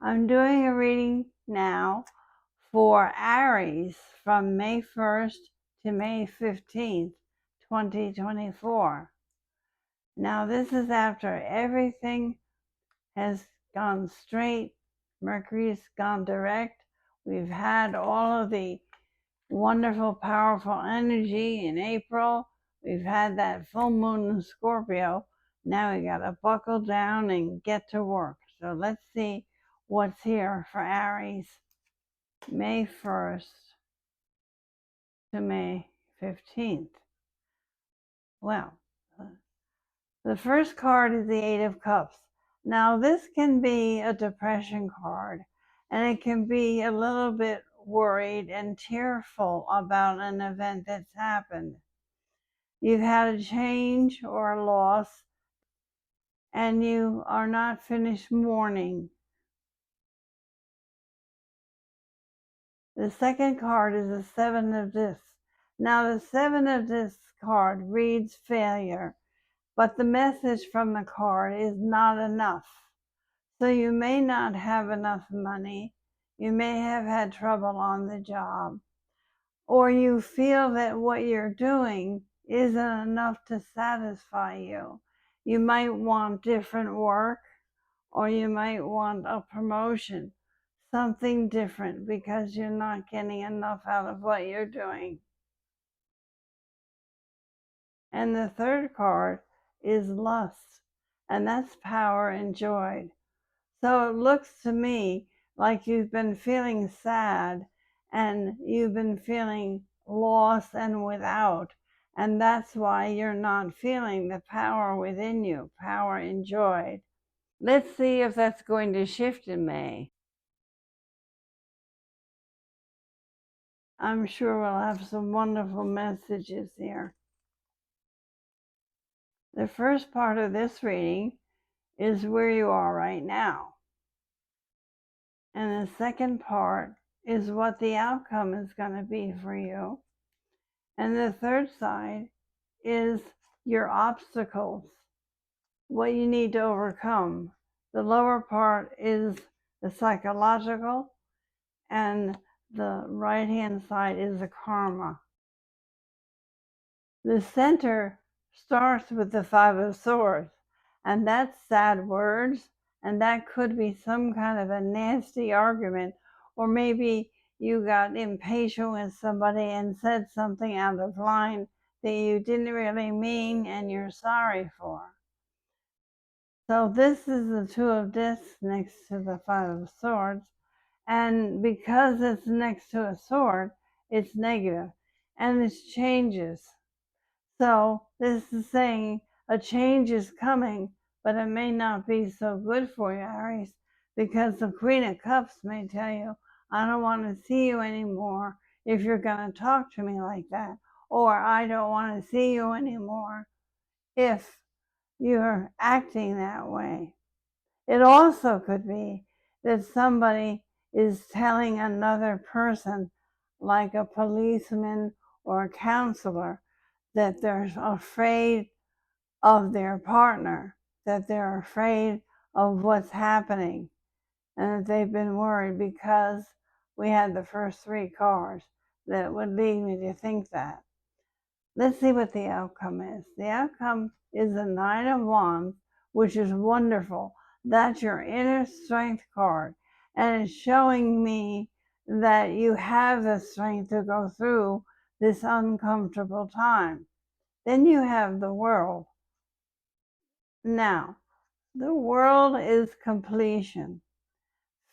I'm doing a reading now for Aries from May 1st to May 15th, 2024. Now, this is after everything has gone straight, Mercury's gone direct. We've had all of the wonderful, powerful energy in April. We've had that full moon in Scorpio. Now we got to buckle down and get to work. So let's see what's here for Aries, May 1st to May 15th. Well, the first card is the Eight of Cups. Now, this can be a depression card, and it can be a little bit worried and tearful about an event that's happened. You've had a change or a loss, and you are not finished mourning. The second card is the Seven of Discs. Now, the Seven of Discs card reads failure, but the message from the card is not enough. So you may not have enough money, you may have had trouble on the job, or you feel that what you're doing isn't enough to satisfy you. You might want different work, or you might want a promotion, something different, because you're not getting enough out of what you're doing. And the third card is lust, and that's power enjoyed. So it looks to me like you've been feeling sad and you've been feeling lost and without, and that's why you're not feeling the power within you, power enjoyed. Let's see if that's going to shift in May. I'm sure we'll have some wonderful messages here. The first part of this reading is where you are right now. And the second part is what the outcome is going to be for you. And the third side is your obstacles, what you need to overcome. The lower part is the psychological, and the right-hand side is the karma. The center starts with the Five of Swords, and that's sad words, and that could be some kind of a nasty argument, or maybe you got impatient with somebody and said something out of line that you didn't really mean and you're sorry for. So this is the Two of Discs next to the Five of Swords, and because it's next to a sword, it's negative, and it's changes. So this is saying a change is coming, but it may not be so good for you, Aries, because the Queen of Cups may tell you, I don't want to see you anymore if you're going to talk to me like that, or I don't want to see you anymore if you're acting that way. It also could be that somebody is telling another person, like a policeman or a counselor, that they're afraid of their partner, that they're afraid of what's happening, and that they've been worried because we had the first three cards that would lead me to think that. Let's see what the outcome is. The outcome is the Nine of Wands, which is wonderful. That's your inner strength card, and it's showing me that you have the strength to go through this uncomfortable time. Then you have the World. Now, the World is completion.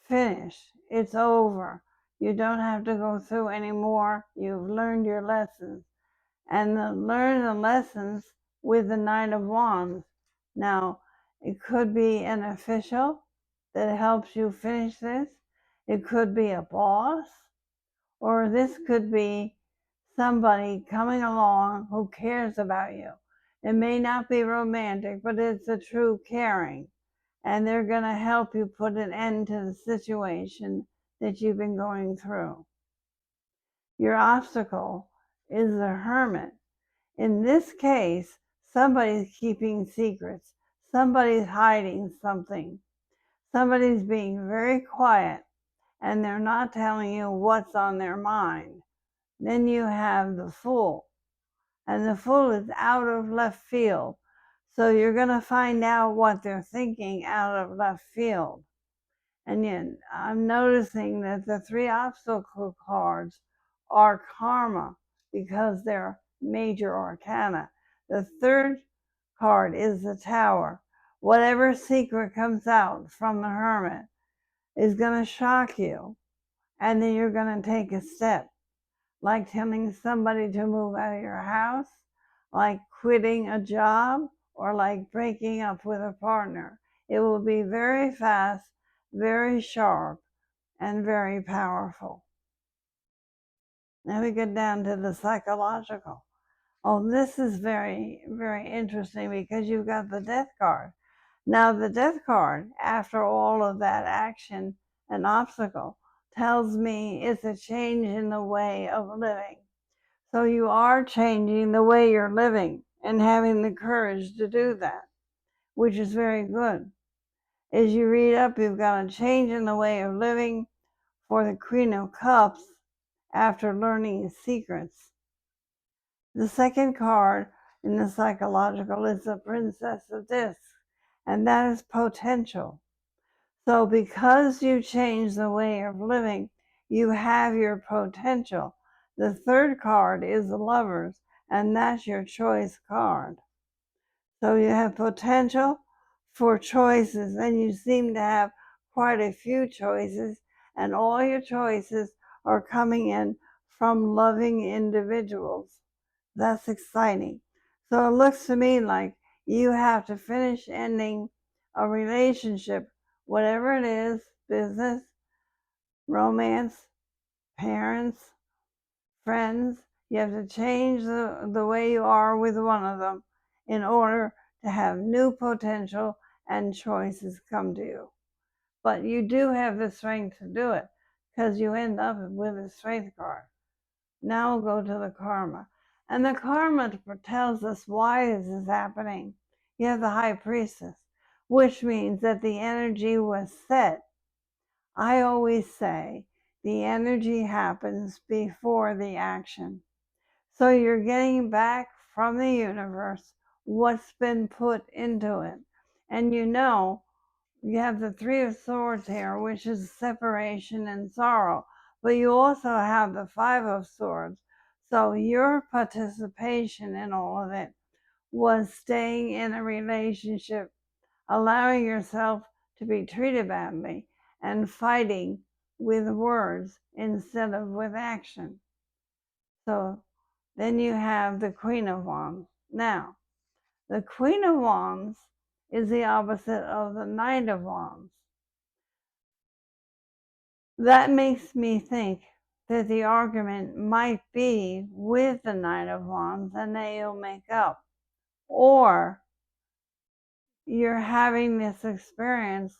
Finish. It's over. You don't have to go through anymore. You've learned your lessons. And learn the lessons with the Nine of Wands. Now, it could be an official that helps you finish this. It could be a boss, or this could be somebody coming along who cares about you. It may not be romantic, but it's a true caring, and they're going to help you put an end to the situation that you've been going through. Your obstacle is the Hermit. In this case, somebody's keeping secrets. Somebody's hiding something. somebody's being very quiet and they're not telling you what's on their mind. Then you have the Fool, and the Fool is out of left field. So you're going to find out what they're thinking out of left field. And yet I'm noticing that the 3 obstacle cards are karma because they're major arcana. The 3rd card is the Tower. Whatever secret comes out from the Hermit is going to shock you. And then you're going to take a step, like telling somebody to move out of your house, like quitting a job, or like breaking up with a partner. It will be very fast, very sharp, and very powerful. Now we get down to the psychological. Oh, this is very, very interesting because you've got the Death card. Now the Death card, after all of that action and obstacle, tells me it's a change in the way of living. So you are changing the way you're living and having the courage to do that, which is very good. As you read up, you've got a change in the way of living for the Queen of Cups after learning secrets. The second card in the psychological is the Princess of Discs, and that is potential. So because you change the way of living, you have your potential. The 3rd card is the Lovers, and that's your choice card. So you have potential for choices, and you seem to have quite a few choices, and all your choices are coming in from loving individuals. That's exciting. So it looks to me like you have to finish ending a relationship, whatever it is, business, romance, parents, friends. You have to change the way you are with one of them in order to have new potential and choices come to you. But you do have the strength to do it because you end up with a strength card. Now we'll go to the karma. And the karma tells us why this is happening. You have the High Priestess, which means that the energy was set. I always say the energy happens before the action. So you're getting back from the universe what's been put into it. And you know, you have the 3 of Swords here, which is separation and sorrow. But you also have the 5 of Swords. So your participation in all of it was staying in a relationship, allowing yourself to be treated badly, and fighting with words instead of with action. So then you have the Queen of Wands. Now, the Queen of Wands is the opposite of the Knight of Wands. That makes me think that the argument might be with the Knight of Wands and that you'll make up. Or you're having this experience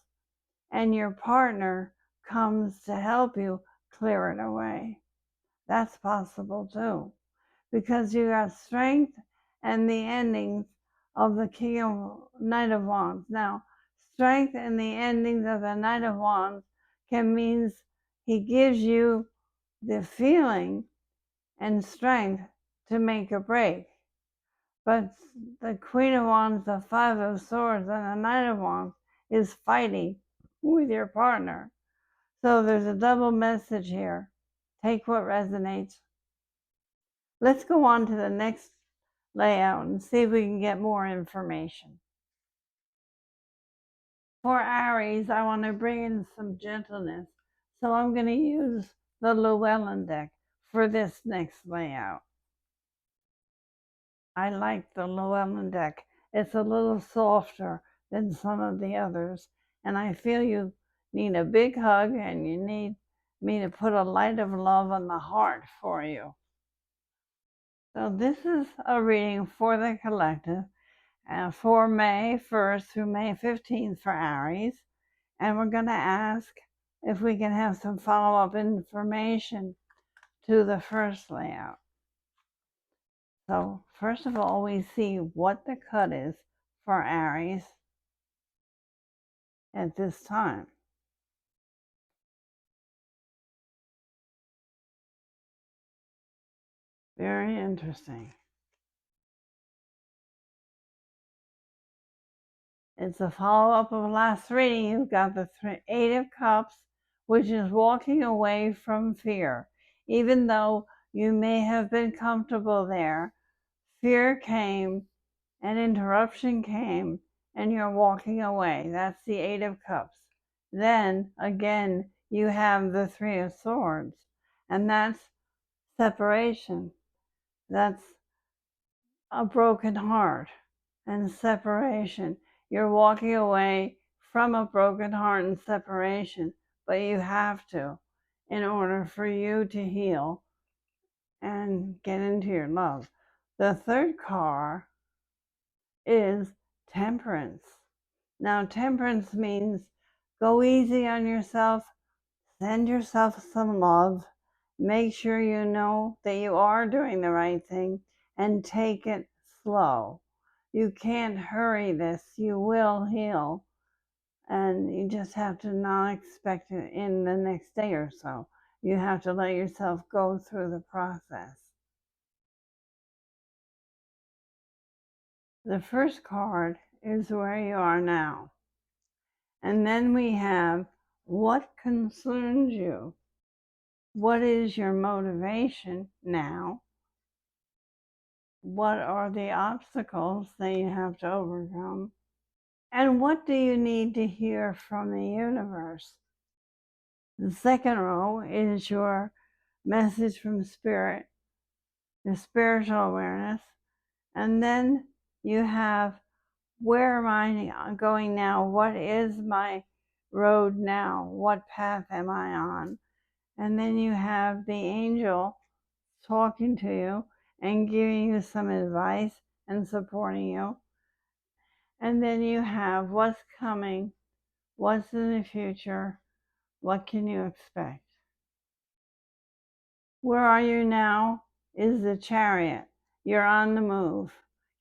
and your partner comes to help you clear it away. That's possible too, because you got strength and the endings of the Knight of Wands. Now, strength and the endings of the Knight of Wands can mean he gives you the feeling and strength to make a break. But the Queen of Wands, the 5 of Swords, and the Knight of Wands is fighting with your partner. So there's a double message here. Take what resonates. Let's go on to the next layout and see if we can get more information. For Aries, I want to bring in some gentleness. So I'm going to use the Llewellyn deck for this next layout. I like the Llewellyn deck. It's a little softer than some of the others. And I feel you need a big hug and you need me to put a light of love on the heart for you. So this is a reading for the collective for May 1st through May 15th for Aries. And we're going to ask if we can have some follow-up information to the first layout. So first of all, we see what the cut is for Aries at this time. Very interesting. It's a follow-up of last reading. You've got the Eight of Cups, which is walking away from fear. Even though you may have been comfortable there, fear came, an interruption came, and you're walking away. That's the Eight of Cups. Then, again, you have the Three of Swords, and that's separation. That's a broken heart and separation. You're walking away from a broken heart and separation, but you have to in order for you to heal and get into your love. The third card is temperance. Now, temperance means go easy on yourself, send yourself some love, make sure you know that you are doing the right thing, and take it slow. You can't hurry this. You will heal, and you just have to not expect it in the next day or so. You have to let yourself go through the process. The first card is where you are now. And then we have what concerns you. What is your motivation now? What are the obstacles that you have to overcome? And what do you need to hear from the universe? The second row is your message from spirit, the spiritual awareness. And then you have, where am I going now? What is my road now? What path am I on? And then you have the angel talking to you and giving you some advice and supporting you. And then you have what's coming, what's in the future, what can you expect? Where are you now is the Chariot. You're on the move.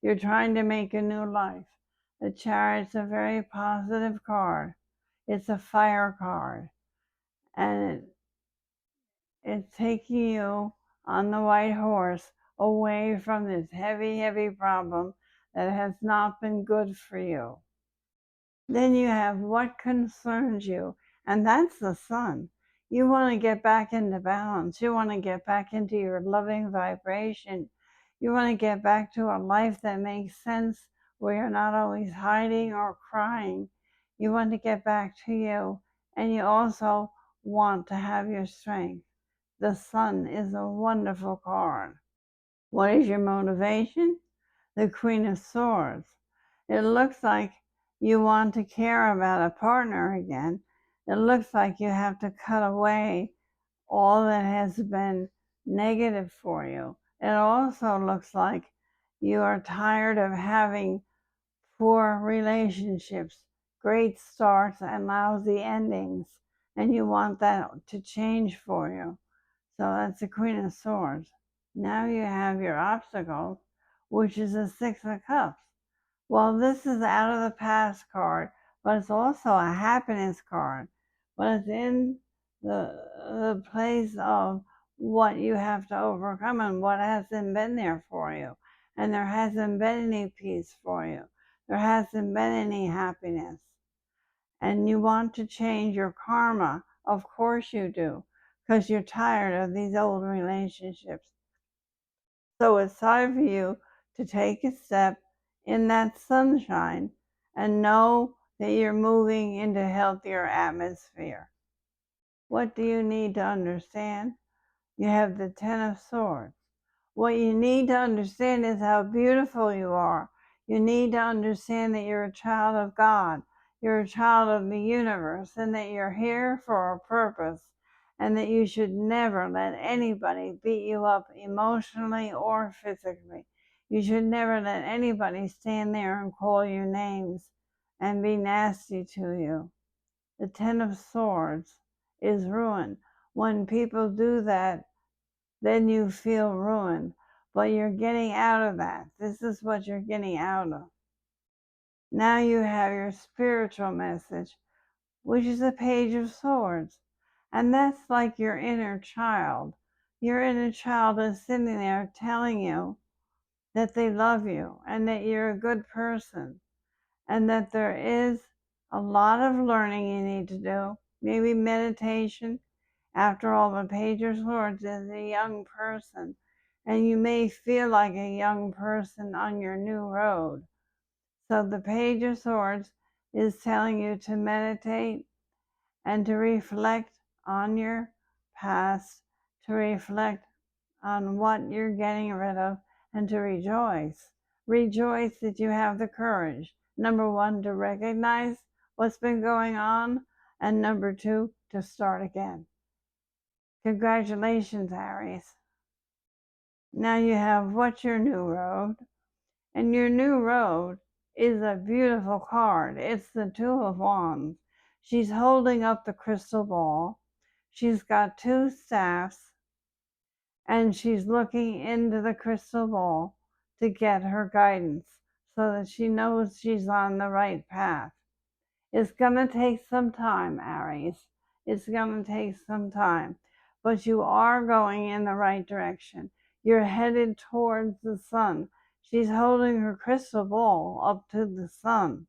You're trying to make a new life. The Chariot's a very positive card. It's a fire card. And it's taking you on the white horse away from this heavy, heavy problem that has not been good for you. Then you have what concerns you, and that's the sun. You want to get back into balance. You want to get back into your loving vibration. You want to get back to a life that makes sense, where you're not always hiding or crying. You want to get back to you, and you also want to have your strength. The sun is a wonderful card. What is your motivation? The Queen of Swords. It looks like you want to care about a partner again. It looks like you have to cut away all that has been negative for you. It also looks like you are tired of having poor relationships, great starts and lousy endings, and you want that to change for you. So that's the Queen of Swords. Now you have your obstacles, which is the Six of Cups. Well, this is out of the past card, but it's also a happiness card. But it's in the place of what you have to overcome and what hasn't been there for you. And there hasn't been any peace for you. There hasn't been any happiness. And you want to change your karma. Of course you do, because you're tired of these old relationships. So it's time for you to take a step in that sunshine and know that you're moving into a healthier atmosphere. What do you need to understand? You have the Ten of Swords. What you need to understand is how beautiful you are. You need to understand that you're a child of God. You're a child of the universe, and that you're here for a purpose, and that you should never let anybody beat you up emotionally or physically. You should never let anybody stand there and call you names and be nasty to you. The Ten of Swords is ruin. When people do that, then you feel ruined. But you're getting out of that. This is what you're getting out of. Now you have your spiritual message, which is a Page of Swords. And that's like your inner child. your inner child is sitting there telling you that they love you and that you're a good person and that there is a lot of learning you need to do, maybe meditation. After all, the Page of Swords is a young person, and you may feel like a young person on your new road. So the Page of Swords is telling you to meditate and to reflect on your past, to reflect on what you're getting rid of, and to rejoice. Rejoice that you have the courage, number one, to recognize what's been going on, and number two, to start again. Congratulations, Aries. Now you have What's Your New Road? And your new road is a beautiful card. It's the Two of Wands. She's holding up the crystal ball. She's got two staffs, and she's looking into the crystal ball to get her guidance so that she knows she's on the right path. It's going to take some time, Aries. It's going to take some time, but you are going in the right direction. You're headed towards the sun. She's holding her crystal ball up to the sun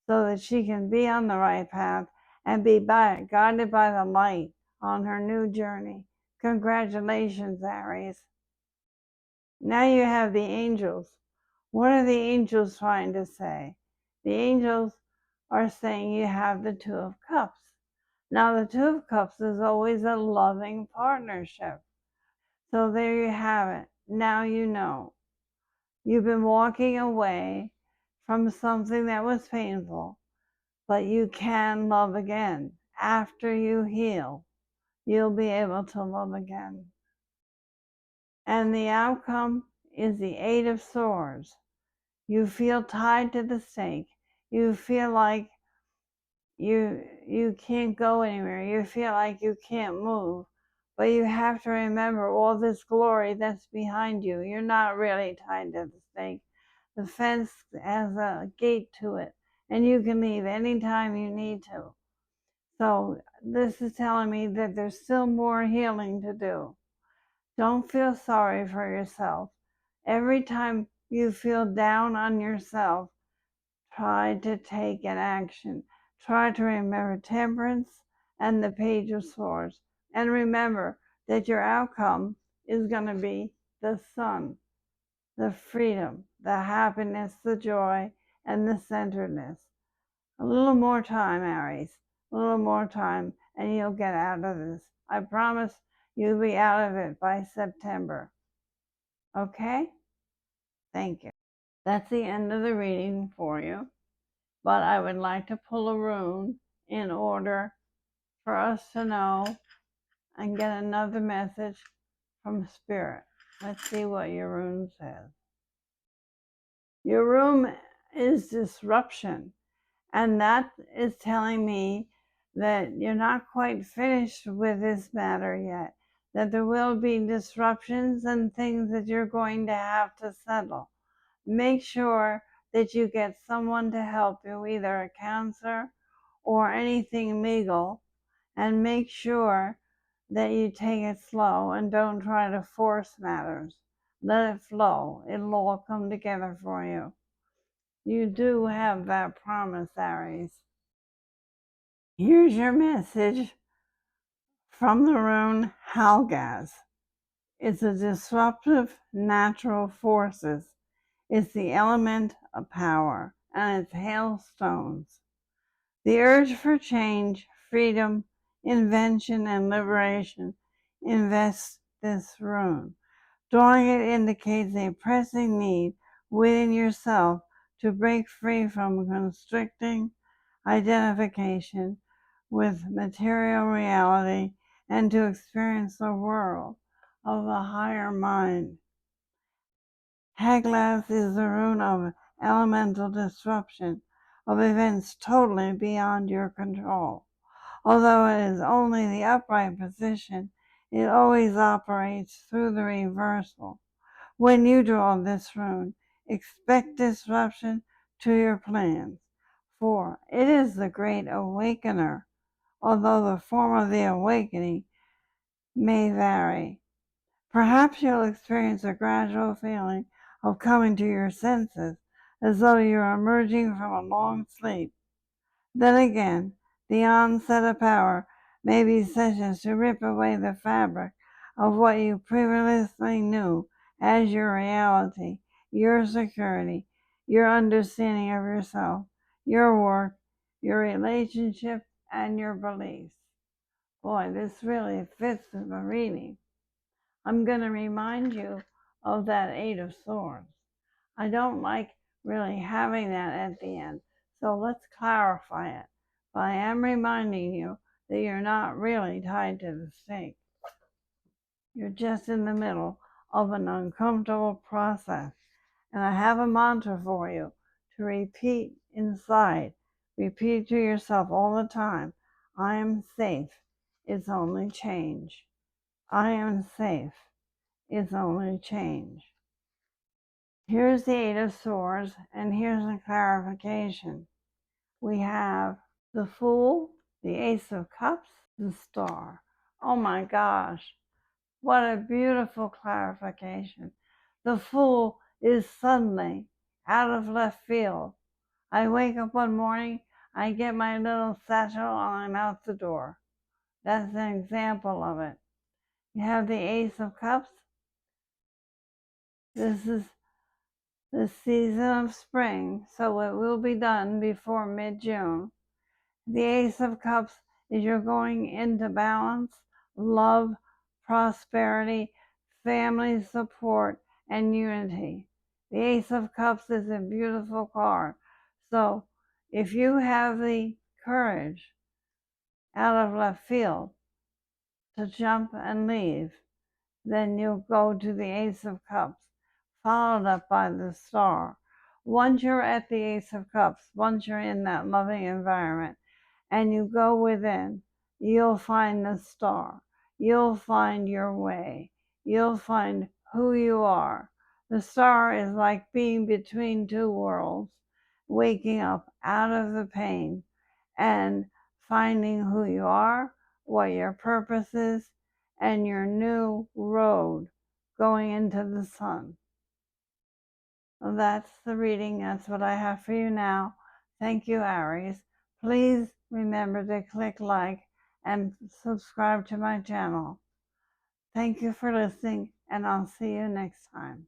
so that she can be on the right path and be guided by the light on her new journey. Congratulations, Aries. Now you have the angels. What are the angels trying to say? The angels are saying you have the Two of Cups. Now, the Two of Cups is always a loving partnership. So there you have it. Now you know. You've been walking away from something that was painful, but you can love again. After you heal, you'll be able to love again. And the outcome is the Eight of Swords. You feel tied to the stake. You feel like you can't go anywhere. You feel like you can't move. But you have to remember all this glory that's behind you. You're not really tied to the stake. The fence has a gate to it, and you can leave anytime you need to. So this is telling me that there's still more healing to do. Don't feel sorry for yourself. Every time you feel down on yourself, try to take an action. Try to remember Temperance and the Page of Swords. And remember that your outcome is going to be the sun, the freedom, the happiness, the joy, and the centeredness. A little more time, Aries. A little more time, and you'll get out of this. I promise you'll be out of it by September. Okay? Thank you. That's the end of the reading for you. But I would like to pull a rune in order for us to know and get another message from Spirit. Let's see what your rune says. Your rune is disruption, and that is telling me that you're not quite finished with this matter yet, that there will be disruptions and things that you're going to have to settle. Make sure that you get someone to help you, either a counselor or anything legal, and make sure that you take it slow and don't try to force matters. Let it flow. It'll all come together for you. You do have that promise, Aries. Here's your message from the rune Halgaz. It's a disruptive natural forces. It's the element of power, and it's hailstones. The urge for change, freedom, invention, and liberation invests this rune. Drawing it indicates a pressing need within yourself to break free from constricting identification with material reality and to experience the world of the higher mind. Haglath is the rune of elemental disruption, of events totally beyond your control. Although it is only the upright position, it always operates through the reversal. When you draw this rune, expect disruption to your plans, for it is the great awakener. Although the form of the awakening may vary. Perhaps you'll experience a gradual feeling of coming to your senses, as though you're emerging from a long sleep. Then again, the onset of power may be sessions to rip away the fabric of what you previously knew as your reality, your security, your understanding of yourself, your work, your relationship, and your beliefs. Boy, this really fits with the reading. I'm going to remind you of that Eight of Swords. I don't like really having that at the end, so let's clarify it. But I am reminding you that you're not really tied to the stake. You're just in the middle of an uncomfortable process. And I have a mantra for you to repeat inside. Repeat to yourself all the time. I am safe. It's only change. I am safe. It's only change. Here's the Eight of Swords, and here's a clarification. We have the Fool, the Ace of Cups, the Star. Oh my gosh, what a beautiful clarification. The Fool is suddenly out of left field. I wake up one morning, I get my little satchel, and I'm out the door. That's an example of it. You have the Ace of Cups. This is the season of spring, so it will be done before mid-June. The Ace of Cups is you're going into balance, love, prosperity, family support, and unity. The Ace of Cups is a beautiful card. So if you have the courage out of left field to jump and leave, then you'll go to the Ace of Cups, followed up by the Star. Once you're at the Ace of Cups, once you're in that loving environment, and you go within, you'll find the Star. You'll find your way. You'll find who you are. The Star is like being between two worlds, waking up out of the pain and finding who you are, what your purpose is, and your new road going into the sun. Well, that's the reading. That's what I have for you now. Thank you, Aries. Please remember to click like and subscribe to my channel. Thank you for listening, and I'll see you next time.